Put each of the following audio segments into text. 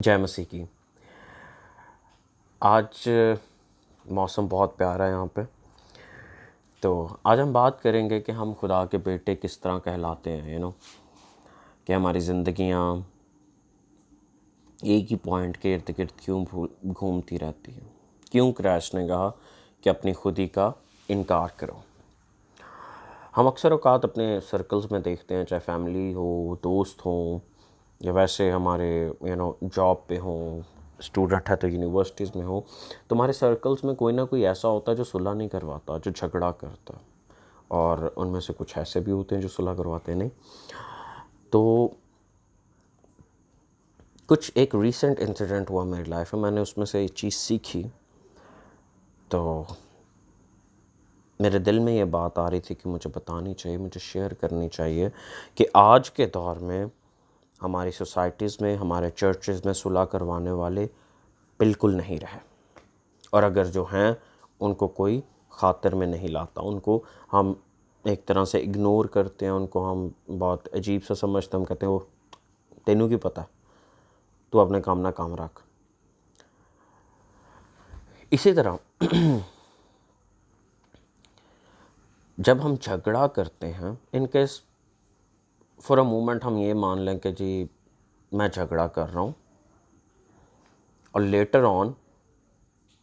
जय मसीह की। आज मौसम बहुत प्यारा है यहाँ पे। तो आज हम बात करेंगे कि हम खुदा के बेटे किस तरह कहलाते हैं। कि हमारी ज़िंदगियाँ एक ही पॉइंट के इर्द गिर्द क्यों घूमती रहती हैं। क्यों क्रैश ने कहा कि अपनी खुदी का इनकार करो। हम अक्सर औकात अपने सर्कल्स में देखते हैं, चाहे फैमिली हो, दोस्त हों, या वैसे हमारे जॉब पे हों, स्टूडेंट है तो यूनिवर्सिटीज़ में हो, तो हमारे सर्कल्स में कोई ना कोई ऐसा होता है जो सुलह नहीं करवाता, जो झगड़ा करता है। और उनमें से कुछ ऐसे भी होते हैं जो सुलह करवाते नहीं। तो कुछ एक रीसेंट इंसिडेंट हुआ मेरी लाइफ में, मैंने उसमें से एक चीज़ सीखी। तो मेरे दिल में ये बात आ रही थी कि मुझे बतानी चाहिए, मुझे शेयर करनी चाहिए कि आज के दौर में हमारी सोसाइटीज़ में, हमारे चर्चेज़ में सुलह करवाने वाले बिल्कुल नहीं रहे। और अगर जो हैं उनको कोई ख़ातिर में नहीं लाता, उनको हम एक तरह से इग्नोर करते हैं, उनको हम बहुत अजीब सा समझते हैं। हम कहते हैं वो तेनू की पता, तू अपने काम ना काम रख। इसी तरह जब हम झगड़ा करते हैं, in case for a moment हम ये मान लें कि जी मैं झगड़ा कर रहा हूँ, और लेटर ऑन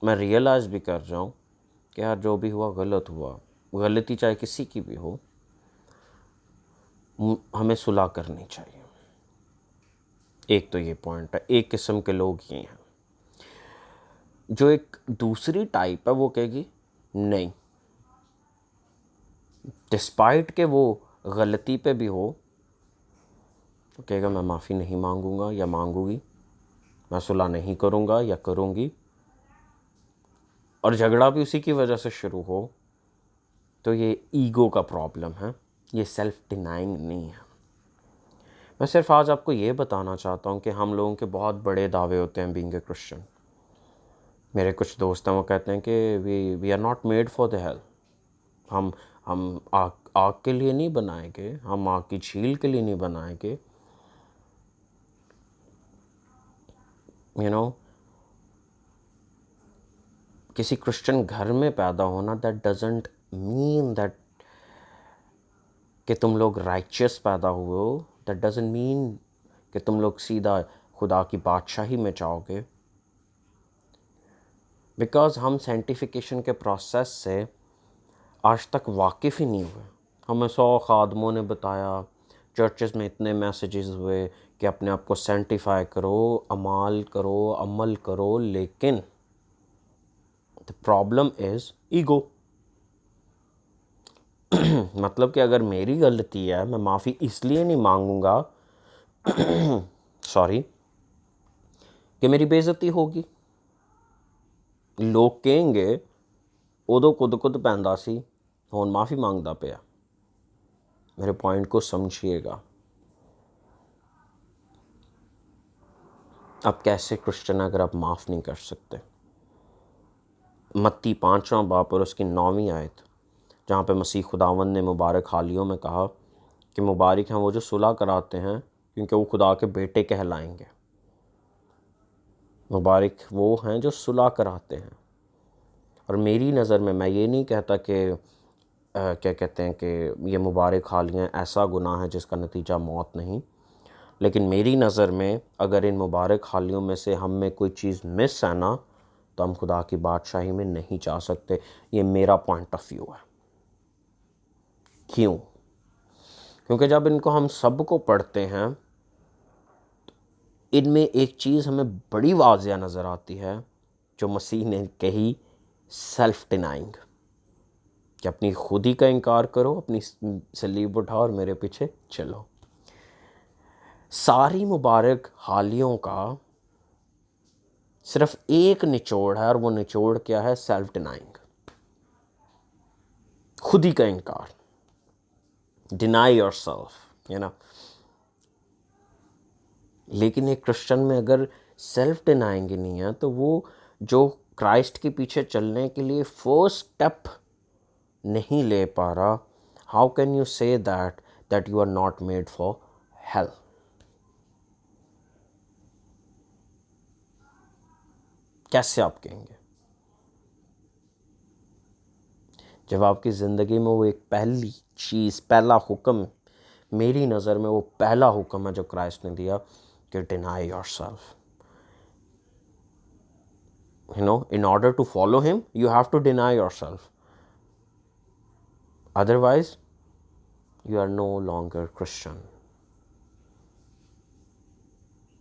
मैं रियलाइज़ भी कर जाऊँ कि यार जो भी हुआ गलत हुआ, गलती चाहे किसी की भी हो, हमें सुलह करनी चाहिए। एक तो ये पॉइंट है। एक किस्म के लोग ये हैं। जो एक दूसरी टाइप है वो कहेगी नहीं, डिस्पाइट के वो गलती पे भी हो तो कहेगा मैं माफ़ी नहीं मांगूंगा या मांगूंगी, मैं सुलह नहीं करूंगा या करूंगी। और झगड़ा भी उसी की वजह से शुरू हो तो ये ईगो का प्रॉब्लम है, ये सेल्फ डिनाइंग नहीं है। मैं सिर्फ आज आपको ये बताना चाहता हूँ कि हम लोगों के बहुत बड़े दावे होते हैं बीइंग ए क्रिश्चियन। मेरे कुछ दोस्त हैं, वो कहते हैं कि we are not made for the hell. हम आग के लिए नहीं बनाए गए, हम आग की झील के लिए नहीं बनाए गए। किसी क्रिश्चियन घर में पैदा होना दैट डजंट मीन दैट कि तुम लोग राइचियस पैदा हुए हो। दैट डजंट मीन कि तुम लोग सीधा खुदा की बादशाही में जाओगे। बिकॉज हम साइंटिफिकेशन के प्रोसेस से आज तक वाकिफ़ ही नहीं हुए। हमें 100 खादमों ने बताया, चर्चेस में इतने मैसेजेस हुए कि अपने आप को सेंटिफाई करो, अमल करो, लेकिन द प्रॉब्लम इज़ ईगो। मतलब कि अगर मेरी गलती है, मैं माफ़ी इसलिए नहीं मांगूंगा सॉरी, कि मेरी बेइज्जती होगी। लोग कहेंगे उदो खुद पैंदा सी, हुण माफ़ी मांगदा पिया। मेरे पॉइंट को समझिएगा। आप कैसे क्रिश्चियन अगर आप माफ़ नहीं कर सकते? मत्ती 5वां बाब और उसकी 9वीं आयत, जहाँ पे मसीह खुदावंद ने मुबारक हालियों में कहा कि मुबारक हैं वो जो सुलह कराते हैं, क्योंकि वो खुदा के बेटे कहलाएंगे। मुबारक वो हैं जो सुलह कराते हैं। और मेरी नज़र में, मैं ये नहीं कहता कि क्या कहते हैं कि ये मुबारक हालियाँ ऐसा गुनाह है जिसका नतीजा मौत नहीं, लेकिन मेरी नज़र में अगर इन मुबारक हालियों में से हम में कोई चीज़ मिस है ना, तो हम खुदा की बादशाही में नहीं जा सकते। ये मेरा पॉइंट ऑफ व्यू है। क्यों? क्योंकि जब इनको हम सबको पढ़ते हैं, इनमें एक चीज़ हमें बड़ी वाज़िया नज़र आती है जो मसीह ने कही, सेल्फ डिनाइंग, कि अपनी खुदी का इनकार करो, अपनी सलीब उठाओ और मेरे पीछे चलो। सारी मुबारक हालियों का सिर्फ एक निचोड़ है, और वो निचोड़ क्या है? सेल्फ डिनाइंग, खुदी का इनकार। डिनाई योरसेल्फ, लेकिन एक क्रिश्चियन में अगर सेल्फ डिनाइंग ही नहीं है, तो वो जो क्राइस्ट के पीछे चलने के लिए फर्स्ट स्टेप नहीं ले पा रहा, how can you say that you are not made for hell? कैसे आप कहेंगे? जब आपकी ज़िंदगी में वो एक पहली चीज़, पहला हुक्म, मेरी नज़र में वो पहला हुक्म है जो क्राइस्ट ने दिया कि deny yourself. In order to follow him, you have to deny yourself. Otherwise, you are no longer Christian.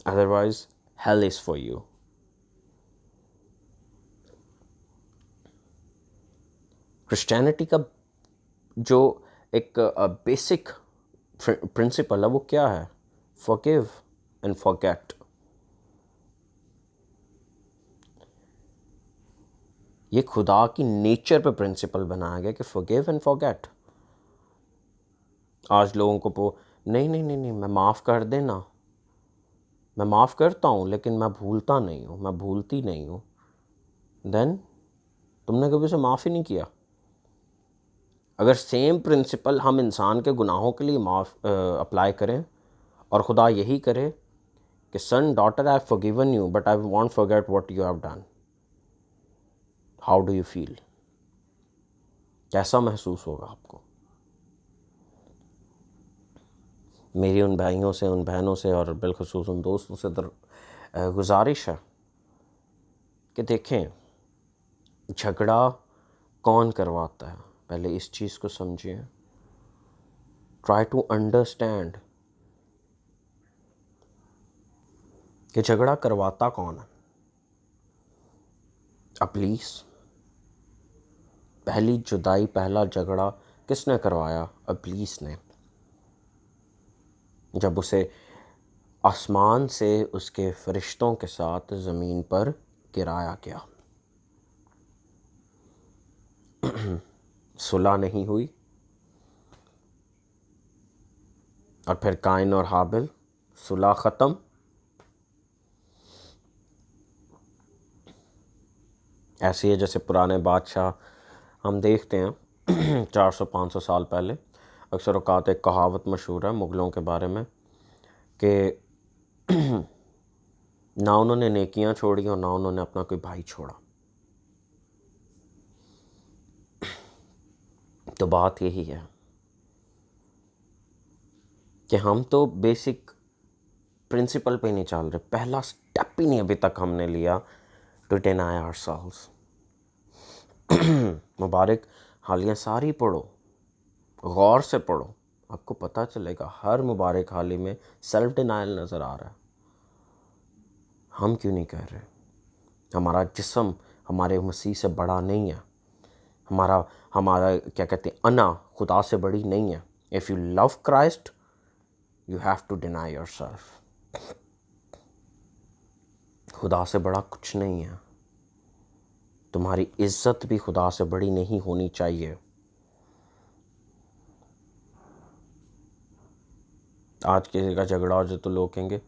Otherwise, hell is for you. Christianity का जो एक बेसिक प्रिंसिपल है वो क्या है? Forgive and forget. ये खुदा की नेचर पे प्रिंसिपल बनाया गया कि forgive and forget. आज लोगों को नहीं नहीं नहीं नहीं, मैं माफ़ कर देना, मैं माफ़ करता हूँ लेकिन मैं भूलता नहीं हूँ, मैं भूलती नहीं हूँ। देन तुमने कभी उसे माफ़ ही नहीं किया। अगर सेम प्रिंसिपल हम इंसान के गुनाहों के लिए अप्लाई करें और खुदा यही करे कि son daughter, I have forgiven you but I want forget what you have done, how do you feel? कैसा महसूस होगा आपको? मेरी उन भाइयों से, उन बहनों से और बिलखुसूस उन दोस्तों से गुजारिश है कि देखें, झगड़ा कौन करवाता है, पहले इस चीज़ को समझिए। ट्राई टू अंडरस्टैंड कि झगड़ा करवाता कौन है। अबलीस। पहली जुदाई, पहला झगड़ा किसने करवाया? अबलीस ने, जब उसे आसमान से उसके फरिश्तों के साथ ज़मीन पर गिराया गया। सुलह नहीं हुई और फिर काइन और हाबिल, सुलह ख़त्म। ऐसे ही जैसे पुराने बादशाह हम देखते हैं 400-500 साल पहले, अक्सर औकात एक कहावत मशहूर है मुग़लों के बारे में कि ना उन्होंने नेकियां छोड़ी और ना उन्होंने अपना कोई भाई छोड़ा। तो बात यही है कि हम तो बेसिक प्रिंसिपल पे नहीं चल रहे, पहला स्टेप ही नहीं अभी तक हमने लिया टू डिनाई आवरसेल्व्स। मुबारक हालियाँ सारी पढ़ो, गौर से पढ़ो, आपको पता चलेगा हर मुबारक हाली में सेल्फ डिनाइल नज़र आ रहा है। हम क्यों नहीं कर रहे? हमारा जिस्म हमारे मसीह से बड़ा नहीं है, हमारा क्या कहते हैं, अना खुदा से बड़ी नहीं है। If you love Christ you have to deny yourself. खुदा से बड़ा कुछ नहीं है। तुम्हारी इज्जत भी खुदा से बड़ी नहीं होनी चाहिए। आज किसी का झगड़ा हो जाए तो लोग कहेंगे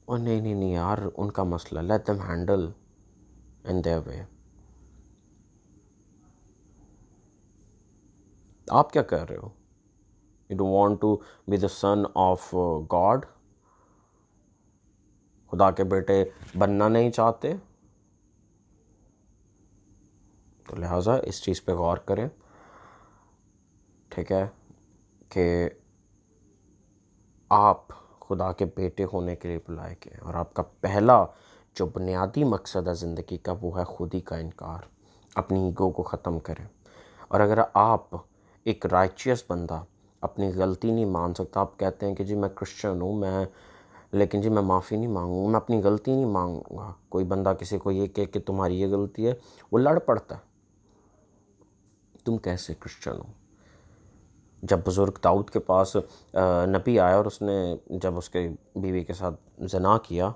और नहीं नहीं नहीं यार, उनका मसला, let them handle in their way. आप क्या कर रहे हो? You don't want to be the son of God? खुदा के बेटे बनना नहीं चाहते? तो लिहाजा इस चीज़ पे गौर करें, ठीक है, कि आप खुदा के बेटे होने के लिए बुलाए गए और आपका पहला जो बुनियादी मकसद है ज़िंदगी का वो है खुद ही का इनकार। अपनी ईगो को ख़त्म करें। और अगर आप एक राइचियस बंदा अपनी गलती नहीं मान सकता, आप कहते हैं कि जी मैं क्रिश्चियन हूँ, लेकिन जी मैं माफ़ी नहीं मांगूँगा, मैं अपनी गलती नहीं मांगूँगा। कोई बंदा किसी को ये कहे कि तुम्हारी ये गलती है, वो लड़ पड़ता है। तुम कैसे क्रिश्चियन हो? जब बुज़ुर्ग दाऊद के पास नबी आया और उसने जब उसके बीवी के साथ ज़िना किया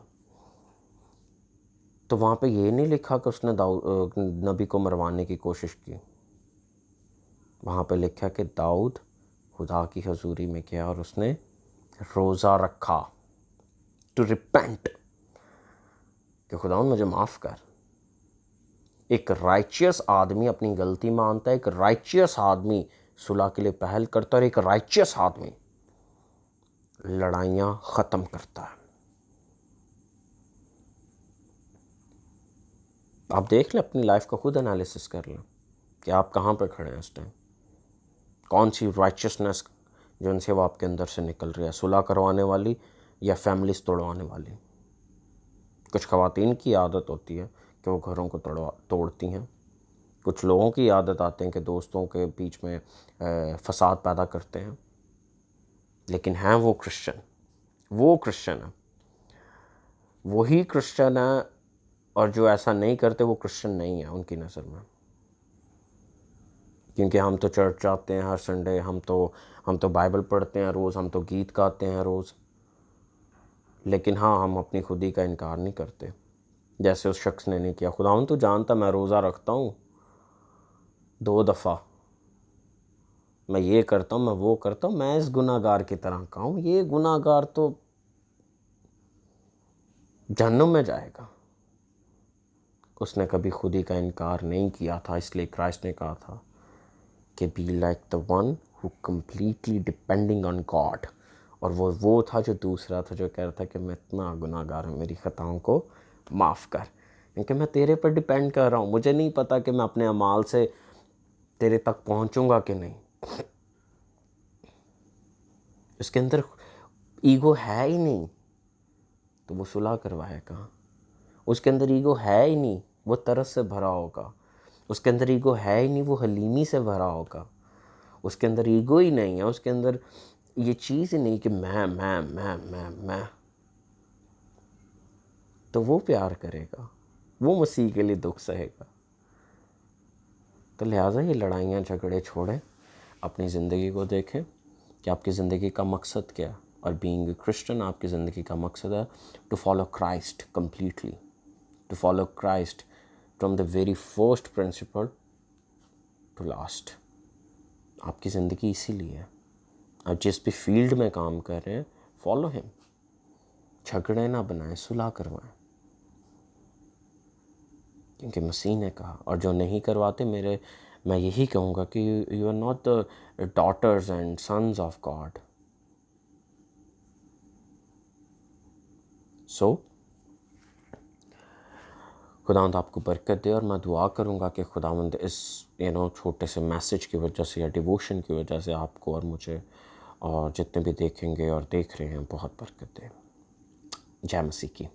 तो वहाँ पे ये नहीं लिखा कि उसने नबी को मरवाने की कोशिश की। वहाँ पे लिखा कि दाऊद खुदा की हजूरी में गया और उसने रोज़ा रखा टू रिपेंट कि खुदा मुझे माफ़ कर। एक राइचियस आदमी अपनी गलती मानता है, एक राइचियस आदमी सुलह के लिए पहल करता है और एक राइचियस आदमी लड़ाइयाँ ख़त्म करता है। आप देख लें, अपनी लाइफ का खुद एनालिसिस कर लें कि आप कहाँ पर खड़े हैं इस टाइम। कौन सी राइचियसनेस जो उनसे वो आपके अंदर से निकल रही है, सुलह करवाने वाली या फैमिलीज तोड़वाने वाली। कुछ ख़वातीन की आदत होती है कि वो घरों को तोड़ती हैं। कुछ लोगों की आदत आते हैं कि दोस्तों के बीच में फसाद पैदा करते हैं। लेकिन हैं वो क्रिश्चियन है, वही क्रिश्चियन है। और जो ऐसा नहीं करते वो क्रिश्चियन नहीं है उनकी नज़र में। क्योंकि हम तो चर्च जाते हैं हर संडे, हम तो बाइबल पढ़ते हैं रोज़, हम तो गीत गाते हैं रोज़। लेकिन हाँ, हम अपनी खुदी का इनकार नहीं करते, जैसे उस शख्स ने नहीं किया। खुदावन तो जानता मैं रोज़ा रखता हूँ 2 दफ़ा, मैं ये करता हूँ, मैं वो करता हूँ, मैं इस गुनाहगार की तरह का हूँ। ये गुनाहगार तो जहन्नुम में जाएगा। उसने कभी खुदी का इनकार नहीं किया था, इसलिए क्राइस्ट ने कहा था कि be like the one who completely depending on God. और वो था जो दूसरा था, जो कह रहा था कि मैं इतना गुनाहगार हूँ, मेरी ख़ताओं को माफ़ कर, क्योंकि मैं तेरे पर डिपेंड कर रहा हूँ। मुझे नहीं पता कि मैं अपने अमाल से तेरे तक पहुँचूँगा कि नहीं। उसके अंदर ईगो है ही नहीं, तो वो सुलह करवाए कहाँ। उसके अंदर ईगो है ही नहीं, वो तरस से भरा होगा। उसके अंदर ईगो है ही नहीं, वो हलीमी से भरा होगा। उसके अंदर ईगो ही नहीं है, उसके अंदर ये चीज़ ही नहीं कि मैं। तो वो प्यार करेगा, वो मसीह के लिए दुख सहेगा। तो लिहाजा ये लड़ाइयाँ झगड़े छोड़ें, अपनी ज़िंदगी को देखें कि आपकी ज़िंदगी का मकसद क्या है। और बीइंग क्रिश्चियन आपकी ज़िंदगी का मकसद है to follow Christ completely, to follow Christ from the very first principle to last. आपकी ज़िंदगी इसीलिए है। आप जिस भी फील्ड में काम कर रहे हैं, फॉलो हिम। झगड़े ना बनाएं, सुलह करवाएं, क्योंकि मसीह ने कहा। और जो नहीं करवाते, मैं यही कहूँगा कि you are not the daughters and sons of God. So खुदावंद आपको बरकत दे। और मैं दुआ करूँगा कि खुदावंद इस छोटे से मैसेज की वजह से या डिवोशन की वजह से आपको और मुझे और जितने भी देखेंगे और देख रहे हैं बहुत बरकत दे। जय मसीह की।